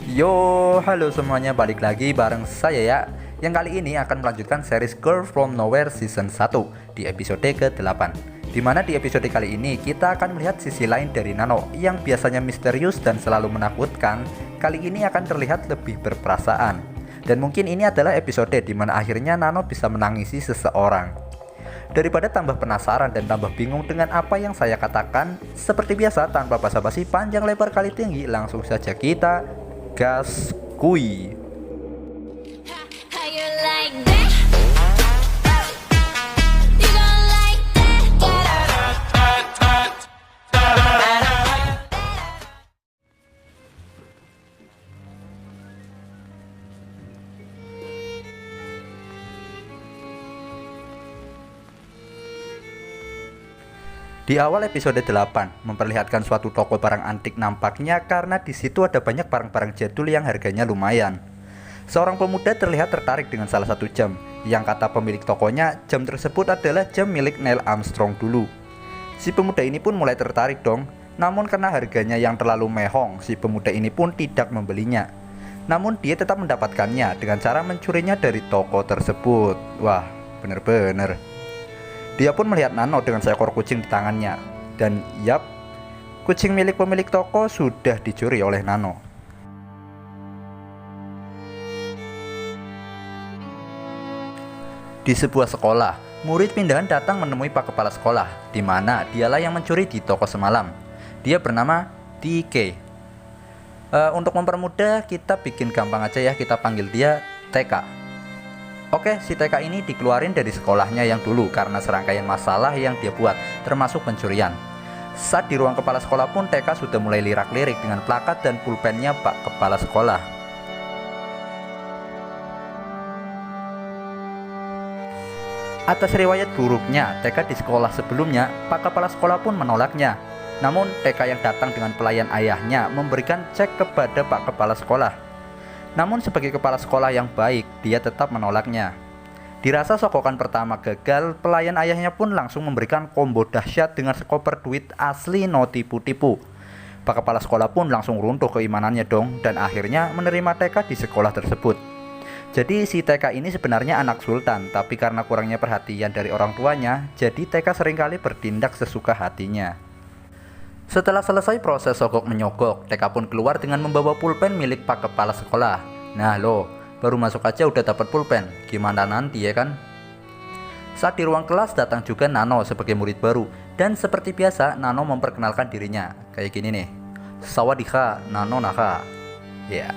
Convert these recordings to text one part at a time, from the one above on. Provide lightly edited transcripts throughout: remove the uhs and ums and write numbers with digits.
Yo, halo semuanya, balik lagi bareng saya ya. Yang kali ini akan melanjutkan series Girl From Nowhere Season 1 di episode ke-8. Dimana di episode kali ini kita akan melihat sisi lain dari Nano yang biasanya misterius dan selalu menakutkan. Kali ini akan terlihat lebih berperasaan. Dan mungkin ini adalah episode dimana akhirnya Nano bisa menangisi seseorang. Daripada tambah penasaran dan tambah bingung dengan apa yang saya katakan, seperti biasa tanpa basa-basi panjang lebar kali tinggi, langsung saja kita gas kui. Di awal episode 8 memperlihatkan suatu toko barang antik nampaknya karena di situ ada banyak barang-barang jadul yang harganya lumayan. Seorang pemuda terlihat tertarik dengan salah satu jam, yang kata pemilik tokonya jam tersebut adalah jam milik Neil Armstrong dulu. Si pemuda ini pun mulai tertarik dong, namun karena harganya yang terlalu mehong, si pemuda ini pun tidak membelinya. Namun dia tetap mendapatkannya dengan cara mencurinya dari toko tersebut. Wah, bener-bener. Dia pun melihat Nano dengan seekor kucing di tangannya. Dan yap, kucing milik pemilik toko sudah dicuri oleh Nano. Di sebuah sekolah, murid pindahan datang menemui Pak Kepala Sekolah, di mana dialah yang mencuri di toko semalam. Dia bernama DK. Untuk mempermudah, kita bikin gampang aja ya, kita panggil dia TK. Oke, si TK ini dikeluarin dari sekolahnya yang dulu karena serangkaian masalah yang dia buat, termasuk pencurian. Saat di ruang kepala sekolah pun TK sudah mulai lirak-lirik dengan plakat dan pulpennya Pak Kepala Sekolah. Atas riwayat buruknya TK di sekolah sebelumnya, Pak Kepala Sekolah pun menolaknya. Namun TK yang datang dengan pelayan ayahnya memberikan cek kepada Pak Kepala Sekolah. Namun sebagai kepala sekolah yang baik, dia tetap menolaknya. Dirasa sokokan pertama gagal, pelayan ayahnya pun langsung memberikan combo dahsyat dengan sekoper duit asli no tipu-tipu. Pak Kepala Sekolah pun langsung runtuh keimanannya dong, dan akhirnya menerima TK di sekolah tersebut. Jadi si TK ini sebenarnya anak sultan, tapi karena kurangnya perhatian dari orang tuanya, jadi TK seringkali bertindak sesuka hatinya. Setelah selesai proses sogok menyogok, TK pun keluar dengan membawa pulpen milik Pak Kepala Sekolah. Nah loh, baru masuk aja udah dapat pulpen, gimana nanti ya kan? Saat di ruang kelas datang juga Nano sebagai murid baru. Dan seperti biasa, Nano memperkenalkan dirinya. Kayak gini nih, Sawadika, Nano Naka. Ya.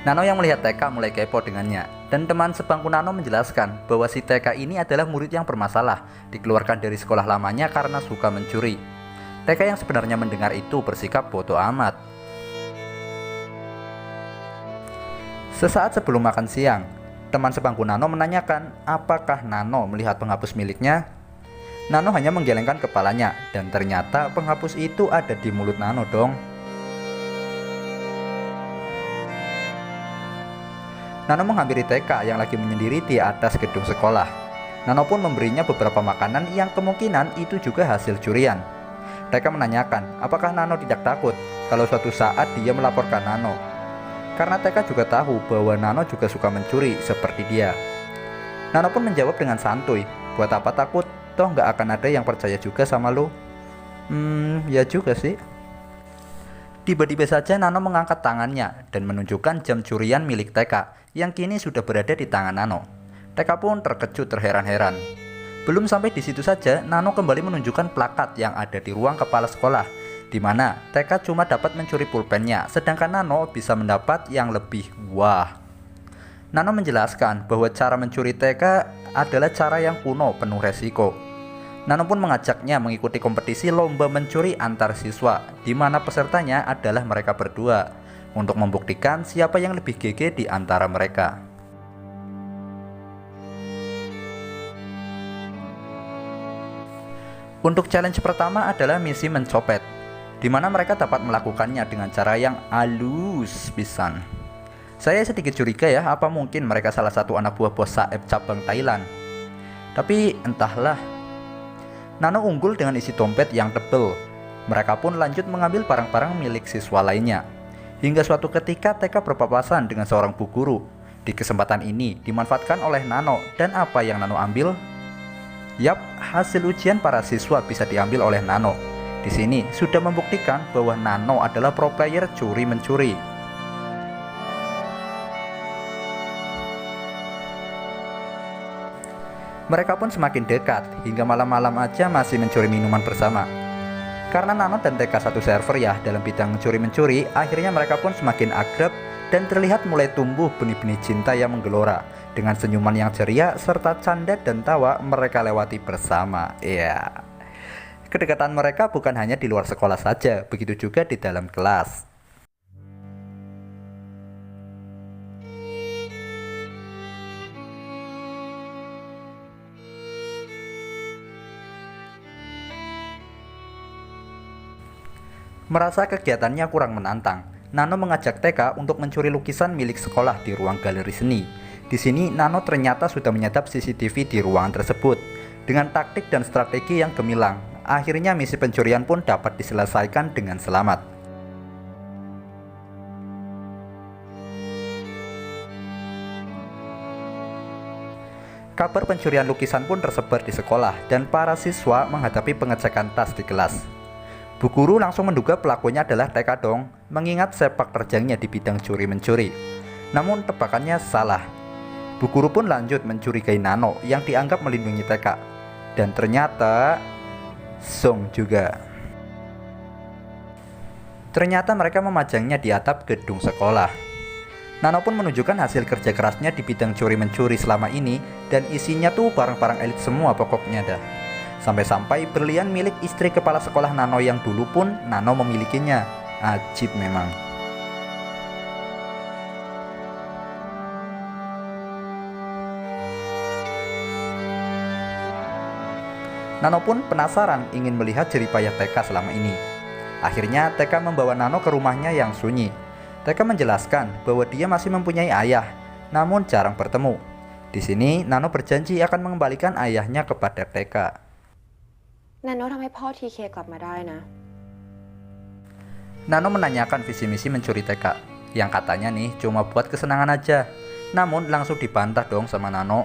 Nano yang melihat TK mulai kepo dengannya. Dan teman sebangku Nano menjelaskan bahwa si TK ini adalah murid yang bermasalah, dikeluarkan dari sekolah lamanya karena suka mencuri. TK yang sebenarnya mendengar itu bersikap bodoh amat. Sesaat sebelum makan siang, teman sebangku Nano menanyakan apakah Nano melihat penghapus miliknya. Nano hanya menggelengkan kepalanya, dan ternyata penghapus itu ada di mulut Nano dong. Nano menghampiri TK yang lagi menyendiri di atas gedung sekolah. Nano pun memberinya beberapa makanan yang kemungkinan itu juga hasil curian. TK menanyakan apakah Nano tidak takut kalau suatu saat dia melaporkan Nano. Karena TK juga tahu bahwa Nano juga suka mencuri seperti dia. Nano pun menjawab dengan santuy, buat apa takut, toh nggak akan ada yang percaya juga sama lo. Ya juga sih. Tiba-tiba saja Nano mengangkat tangannya dan menunjukkan jam curian milik TK yang kini sudah berada di tangan Nano. TK pun terkejut terheran-heran. Belum sampai di situ saja, Nano kembali menunjukkan plakat yang ada di ruang kepala sekolah, di mana TK cuma dapat mencuri pulpennya, sedangkan Nano bisa mendapat yang lebih wah. Nano menjelaskan bahwa cara mencuri TK adalah cara yang kuno penuh resiko. Nano pun mengajaknya mengikuti kompetisi lomba mencuri antar siswa, di mana pesertanya adalah mereka berdua, untuk membuktikan siapa yang lebih gege di antara mereka. Untuk challenge pertama adalah misi mencopet. di mana mereka dapat melakukannya dengan cara yang halus pisan. Saya sedikit curiga ya, apa mungkin mereka salah satu anak buah bos Saeb cabang Thailand. Tapi entahlah. Nano unggul dengan isi dompet yang tebel. Mereka pun lanjut mengambil barang-barang milik siswa lainnya. Hingga suatu ketika TK berpapasan dengan seorang bu guru. Di kesempatan ini dimanfaatkan oleh Nano, dan apa yang Nano ambil? Yap, hasil ujian para siswa bisa diambil oleh Nano. Di sini sudah membuktikan bahwa Nano adalah pro player curi-mencuri. Mereka pun semakin dekat, hingga malam-malam aja masih mencuri minuman bersama. Karena Nano dan TK satu server ya dalam bidang curi-mencuri, akhirnya mereka pun semakin akrab dan terlihat mulai tumbuh benih-benih cinta yang menggelora. Dengan senyuman yang ceria serta canda dan tawa mereka lewati bersama. Ya. Kedekatan mereka bukan hanya di luar sekolah saja, begitu juga di dalam kelas. Merasa kegiatannya kurang menantang, Nano mengajak TK untuk mencuri lukisan milik sekolah di ruang galeri seni. Di sini Nano ternyata sudah menyadap CCTV di ruangan tersebut. Dengan taktik dan strategi yang gemilang, akhirnya misi pencurian pun dapat diselesaikan dengan selamat. Kabar pencurian lukisan pun tersebar di sekolah dan para siswa menghadapi pengecekan tas di kelas. Bu guru langsung menduga pelakunya adalah TK dong, mengingat sepak terjangnya di bidang curi-mencuri. Namun tebakannya salah. Bu guru pun lanjut mencurigai Nano yang dianggap melindungi TK. Dan ternyata Song juga. Ternyata mereka memajangnya di atap gedung sekolah. Nano pun menunjukkan hasil kerja kerasnya di bidang curi-mencuri selama ini, dan isinya tuh barang-barang elit semua pokoknya dah. Sampai-sampai berlian milik istri kepala sekolah Nano yang dulu pun Nano memilikinya. Ajib memang. Nano pun penasaran ingin melihat jeripayah TK selama ini. Akhirnya TK membawa Nano ke rumahnya yang sunyi. TK menjelaskan bahwa dia masih mempunyai ayah, namun jarang bertemu. Di sini Nano berjanji akan mengembalikan ayahnya kepada TK. นาโนทำให้พ่อทีเคกลับมาได้นะ Nano menanyakan visi misi mencuri TK, yang katanya nih cuma buat kesenangan aja. Namun langsung dibantah dong sama Nano.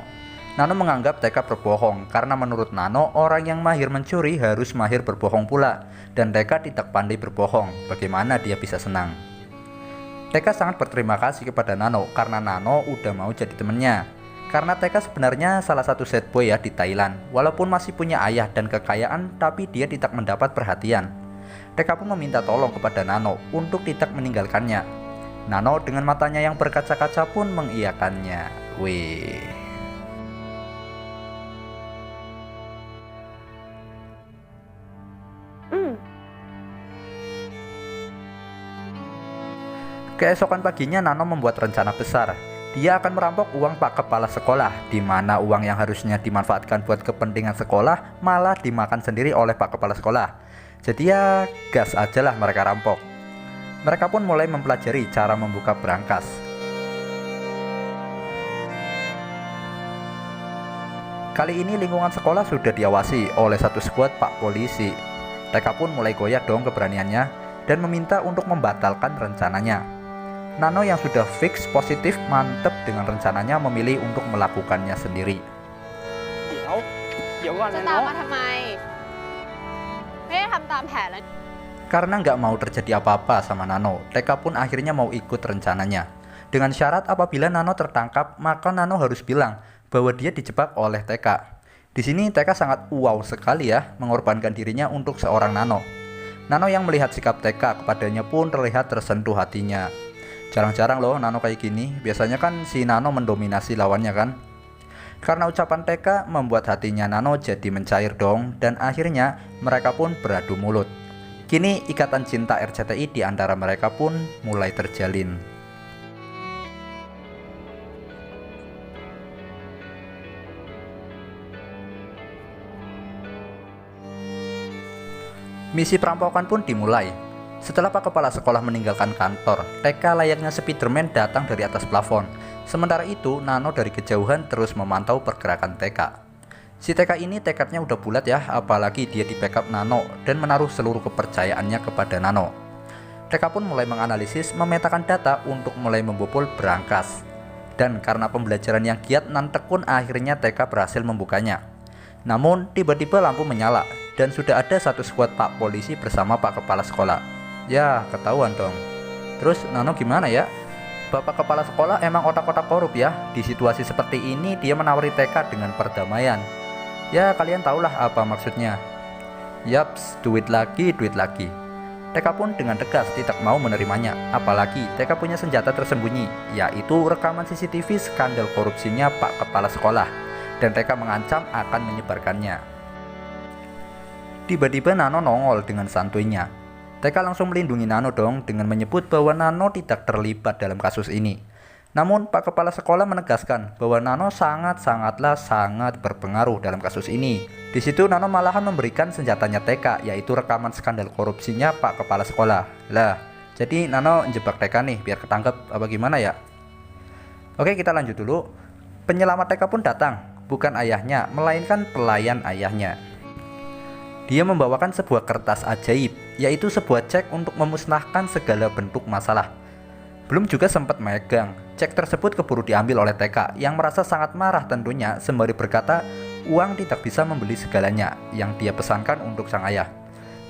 Nano menganggap TK berbohong karena menurut Nano orang yang mahir mencuri harus mahir berbohong pula, dan TK tidak pandai berbohong. Bagaimana dia bisa senang? TK sangat berterima kasih kepada Nano karena Nano udah mau jadi temennya. Karena TK sebenarnya salah satu sad boy ya di Thailand. Walaupun masih punya ayah dan kekayaan, tapi dia tidak mendapat perhatian. TK pun meminta tolong kepada Nano untuk tidak meninggalkannya. Nano dengan matanya yang berkaca-kaca pun mengiyakannya. Wih. Keesokan paginya Nano membuat rencana besar. Dia akan merampok uang Pak Kepala Sekolah, di mana uang yang harusnya dimanfaatkan buat kepentingan sekolah malah dimakan sendiri oleh Pak Kepala Sekolah. Jadi ya gas aja lah mereka rampok. Mereka pun mulai mempelajari cara membuka berangkas. Kali ini lingkungan sekolah sudah diawasi oleh satu skuad Pak Polisi. TK pun mulai goyah dong keberaniannya dan meminta untuk membatalkan rencananya. Nano yang sudah fix positif mantep dengan rencananya memilih untuk melakukannya sendiri. เดี๋ยวก่อน จะ นะ ตาม เนาะ มาทำไม ไม่ได้ทำตามแผนแล้ว Karena nggak mau terjadi apa-apa sama Nano, TK pun akhirnya mau ikut rencananya. Dengan syarat apabila Nano tertangkap, maka Nano harus bilang bahwa dia dijebak oleh TK. Di sini TK sangat wow sekali ya, mengorbankan dirinya untuk seorang Nano. Nano yang melihat sikap TK kepadanya pun terlihat tersentuh hatinya. Jarang-jarang loh Nano kayak gini, biasanya kan si Nano mendominasi lawannya kan. Karena ucapan TK membuat hatinya Nano jadi mencair dong, dan akhirnya mereka pun beradu mulut. Kini ikatan cinta RCTI di antara mereka pun mulai terjalin. Misi perampokan pun dimulai. Setelah Pak Kepala Sekolah meninggalkan kantor, TK layaknya Spiderman datang dari atas plafon. Sementara itu, Nano dari kejauhan terus memantau pergerakan TK. Si TK ini tekadnya udah bulat ya, apalagi dia di backup Nano dan menaruh seluruh kepercayaannya kepada Nano. TK pun mulai menganalisis, memetakan data untuk mulai membobol berangkas. Dan karena pembelajaran yang giat nan tekun, akhirnya TK berhasil membukanya. Namun tiba-tiba lampu menyala dan sudah ada satu skuad Pak Polisi bersama Pak Kepala Sekolah. Ya, ketahuan dong. Terus Nano gimana ya? Bapak Kepala Sekolah emang otak-otak korup ya. Di situasi seperti ini dia menawari TK dengan perdamaian. Ya, kalian tahulah apa maksudnya. Yaps, duit lagi. TK pun dengan tegas tidak mau menerimanya. Apalagi TK punya senjata tersembunyi, yaitu rekaman CCTV skandal korupsinya Pak Kepala Sekolah. Dan TK mengancam akan menyebarkannya. Tiba-tiba Nano nongol dengan santuinya. TK langsung melindungi Nano dong dengan menyebut bahwa Nano tidak terlibat dalam kasus ini. Namun Pak Kepala Sekolah menegaskan bahwa Nano sangat berpengaruh dalam kasus ini. Di situ Nano malahan memberikan senjatanya TK, yaitu rekaman skandal korupsinya Pak Kepala Sekolah. Lah, jadi Nano jebak TK nih biar ketangkep apa gimana ya? Oke, kita lanjut dulu. Penyelamat TK pun datang, bukan ayahnya, melainkan pelayan ayahnya. Dia membawakan sebuah kertas ajaib, yaitu sebuah cek untuk memusnahkan segala bentuk masalah. Belum juga sempat megang, cek tersebut keburu diambil oleh TK yang merasa sangat marah tentunya, sembari berkata uang tidak bisa membeli segalanya yang dia pesankan untuk sang ayah.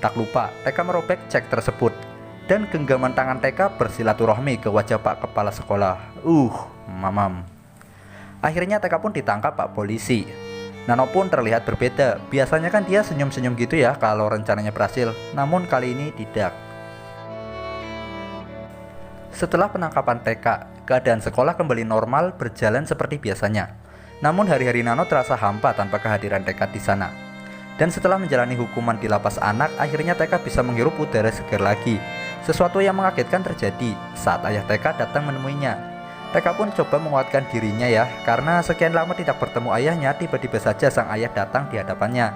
Tak lupa TK merobek cek tersebut dan genggaman tangan TK bersilaturahmi ke wajah Pak Kepala Sekolah. Mamam. Akhirnya TK pun ditangkap Pak Polisi. Nano pun terlihat berbeda. Biasanya kan dia senyum-senyum gitu ya kalau rencananya berhasil, namun kali ini tidak. Setelah penangkapan TK, keadaan sekolah kembali normal, berjalan seperti biasanya. Namun hari-hari Nano terasa hampa tanpa kehadiran TK di sana. Dan setelah menjalani hukuman di lapas anak, akhirnya TK bisa menghirup udara segar lagi. Sesuatu yang mengagetkan terjadi saat ayah TK datang menemuinya. TK pun coba menguatkan dirinya ya, karena sekian lama tidak bertemu ayahnya, tiba-tiba saja sang ayah datang di hadapannya.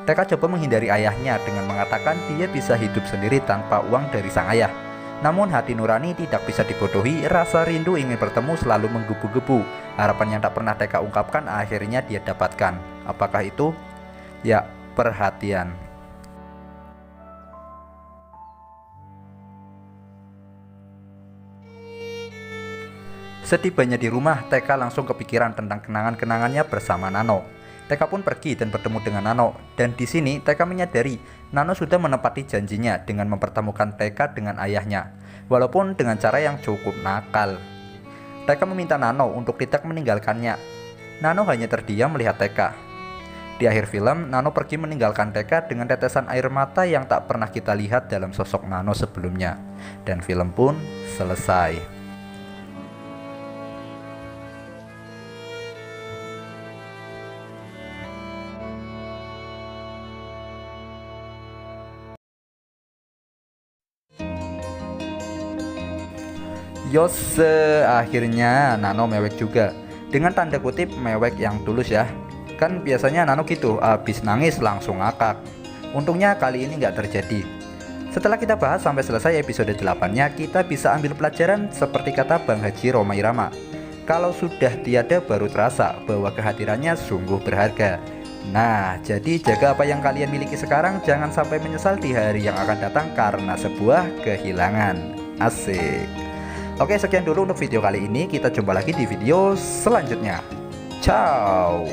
TK coba menghindari ayahnya dengan mengatakan dia bisa hidup sendiri tanpa uang dari sang ayah. Namun hati nurani tidak bisa dibodohi, rasa rindu ingin bertemu selalu menggebu-gebu. Harapan yang tak pernah TK ungkapkan akhirnya dia dapatkan. Apakah itu? Ya, perhatian. Setibanya di rumah, TK langsung kepikiran tentang kenangan-kenangannya bersama Nano. TK pun pergi dan bertemu dengan Nano. Dan di sini TK menyadari Nano sudah menepati janjinya dengan mempertemukan TK dengan ayahnya, walaupun dengan cara yang cukup nakal. TK meminta Nano untuk tidak meninggalkannya. Nano hanya terdiam melihat TK. Di akhir film, Nano pergi meninggalkan TK dengan tetesan air mata yang tak pernah kita lihat dalam sosok Nano sebelumnya. Dan film pun selesai. Yose, akhirnya Nano mewek juga. Dengan tanda kutip mewek yang tulus ya. Kan biasanya Nano gitu, abis nangis langsung ngakak. Untungnya kali ini nggak terjadi. Setelah kita bahas sampai selesai episode 8-nya, kita bisa ambil pelajaran seperti kata Bang Haji Rhoma Irama. Kalau sudah tiada baru terasa bahwa kehadirannya sungguh berharga. Nah, jadi jaga apa yang kalian miliki sekarang, jangan sampai menyesal di hari yang akan datang karena sebuah kehilangan. Asik. Oke, sekian dulu untuk video kali ini. Kita jumpa lagi di video selanjutnya. Ciao.